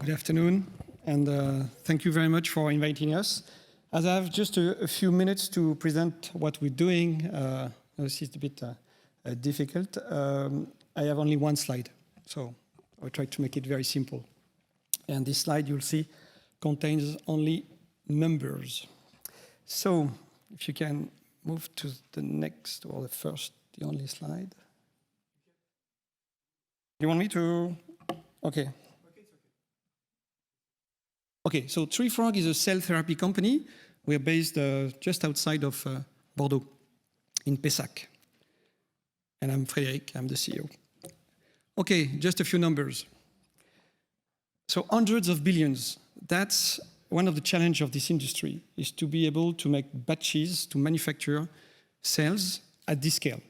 Good afternoon, and thank you very much for inviting us. As I have just a few minutes to present what we're doing, this is a bit difficult. I have only one slide, so I'll try to make it very simple. And this slide, you'll see, contains only numbers. So if you can move to the next, or the only slide. You want me to? Okay. Okay, so Tree Frog is a cell therapy company. We're based just outside of Bordeaux, in Pessac. And I'm Frederic, I'm the CEO. Okay, just a few numbers. So hundreds of billions, that's one of the challenges of this industry, is to be able to make batches, to manufacture cells at this scale.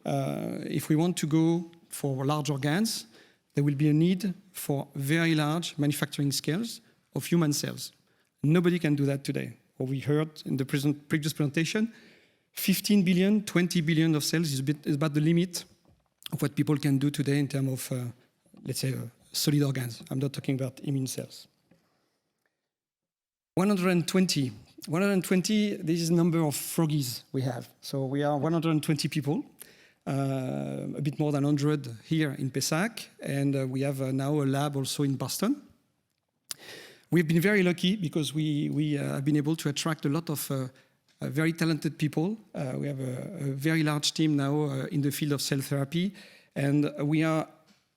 If we want to go for large organs, there will be a need for very large manufacturing scales of human cells. Nobody can do that today. What we heard in the previous presentation, 15 billion, 20 billion of cells is about the limit of what people can do today in terms of, let's say, solid organs. I'm not talking about immune cells. 120, this is the number of froggies we have. So we are 120 people, a bit more than 100 here in Pessac, and we have now a lab also in Boston. We've been very lucky because we have been able to attract a lot of very talented people. We have a very large team now in the field of cell therapy, and we are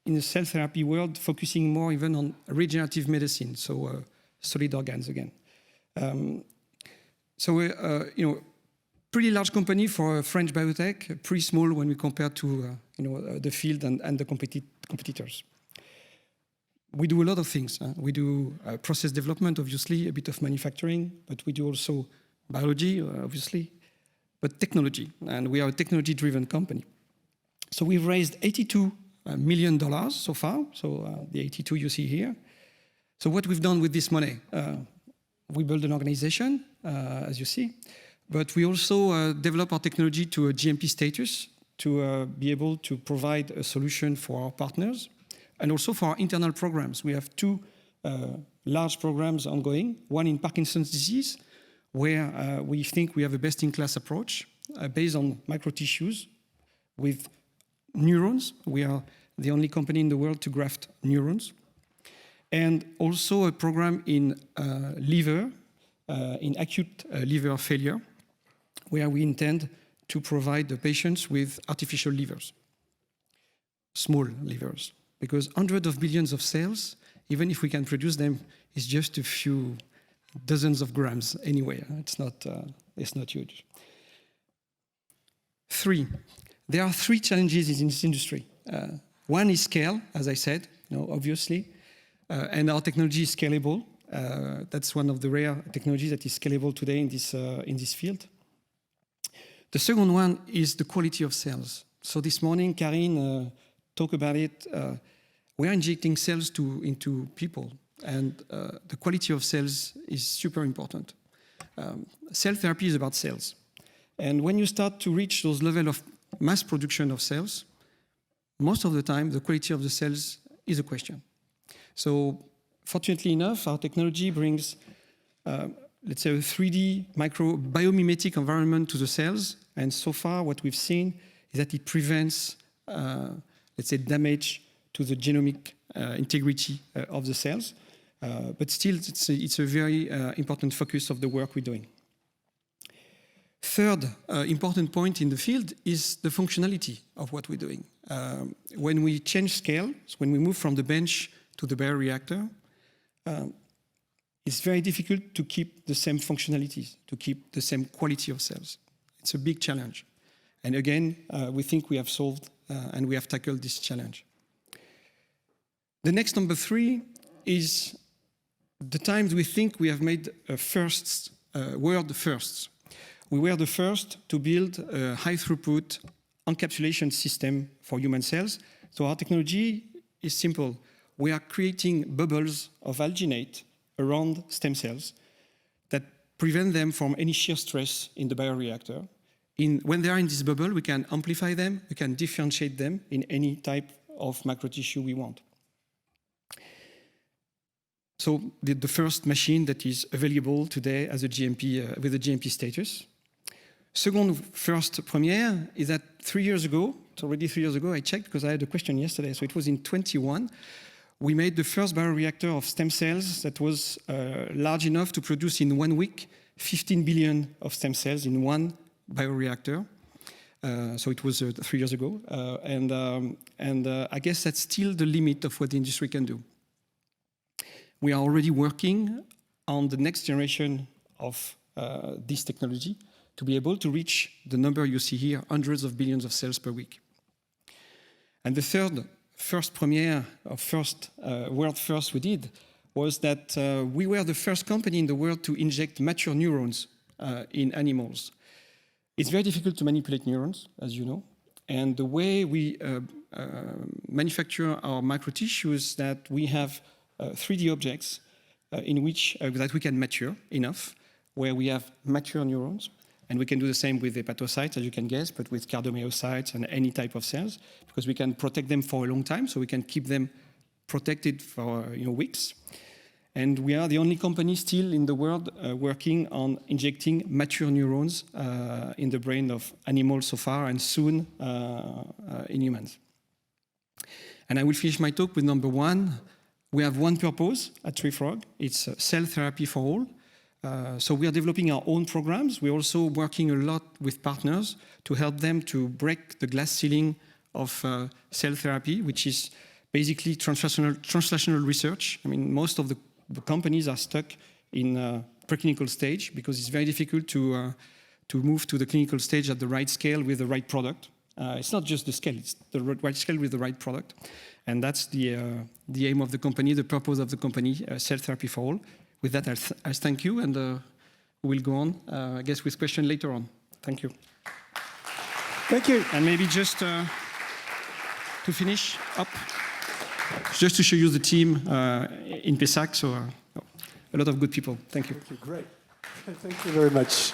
in the cell therapy world focusing more even on regenerative medicine, so solid organs again. So we're, pretty large company for a French biotech, pretty small when we compare to the field and the competitors. We do a lot of things. We do process development, obviously, a bit of manufacturing, but we do also biology, obviously, but technology, and we are a technology-driven company. So we've raised $82 million so far, so the 82 you see here. So what we've done with this money, we built an organization, as you see, but we also develop our technology to a GMP status to be able to provide a solution for our partners and also for our internal programs. We have two large programs ongoing, one in Parkinson's disease, where we think we have a best-in-class approach based on microtissues with neurons. We are the only company in the world to graft neurons. And also a program in liver, in acute liver failure, where we intend to provide the patients with artificial livers, small livers, because hundreds of billions of cells, even if we can produce them, is just a few dozens of grams anyway. It's not huge. There are three challenges in this industry. One is scale, as I said, obviously, and our technology is scalable. That's one of the rare technologies that is scalable today in this field. The second one is the quality of cells. So this morning, Karine talked about it. We are injecting cells into people, and the quality of cells is super important. Cell therapy is about cells. And when you start to reach those levels of mass production of cells, most of the time, the quality of the cells is a question. So fortunately enough, our technology brings, let's say, a 3D biomimetic environment to the cells. And so far, what we've seen is that it prevents, let's say, damage to the genomic integrity of the cells. But still, it's a very important focus of the work we're doing. Third important point in the field is the functionality of what we're doing. When we change scale, so when we move from the bench to the bioreactor, it's very difficult to keep the same functionalities, to keep the same quality of cells. It's a big challenge. And again, we think we have solved and we have tackled this challenge. The next number 3 is the times we think we have made world firsts. We were the first to build a high-throughput encapsulation system for human cells. So our technology is simple. We are creating bubbles of alginate around stem cells that prevent them from any shear stress in the bioreactor. When they are in this bubble, we can amplify them, we can differentiate them in any type of microtissue we want. So the first machine that is available today as a GMP, with a GMP status. Second first premiere is that 3 years ago, it's already 3 years ago, I checked because I had a question yesterday, so it was in 21, we made the first bioreactor of stem cells that was large enough to produce in 1 week 15 billion of stem cells in one bioreactor. So it was 3 years ago. I guess that's still the limit of what the industry can do. We are already working on the next generation of this technology to be able to reach the number you see here, hundreds of billions of cells per week. And the first premiere, or world first we did, was that we were the first company in the world to inject mature neurons in animals. It's very difficult to manipulate neurons, as you know. And the way we manufacture our microtissues, that we have 3D objects in which that we can mature enough, where we have mature neurons. And we can do the same with hepatocytes, as you can guess, but with cardiomyocytes and any type of cells, because we can protect them for a long time, so we can keep them protected for weeks. And we are the only company still in the world working on injecting mature neurons in the brain of animals so far, and soon in humans. And I will finish my talk with number one. We have one purpose at TreeFrog. It's cell therapy for all. So we are developing our own programs. We're also working a lot with partners to help them to break the glass ceiling of cell therapy, which is basically translational research. I mean, most of the companies are stuck in preclinical stage because it's very difficult to move to the clinical stage at the right scale with the right product. It's not just the scale, it's the right scale with the right product. And that's the aim of the company, the purpose of the company, cell therapy for all. With that, I thank you, and we'll go on, I guess, with questions later on. Thank you. Thank you. And maybe just to finish up, just to show you the team in Pessac, so a lot of good people. Thank you. Thank you. Great. Thank you very much.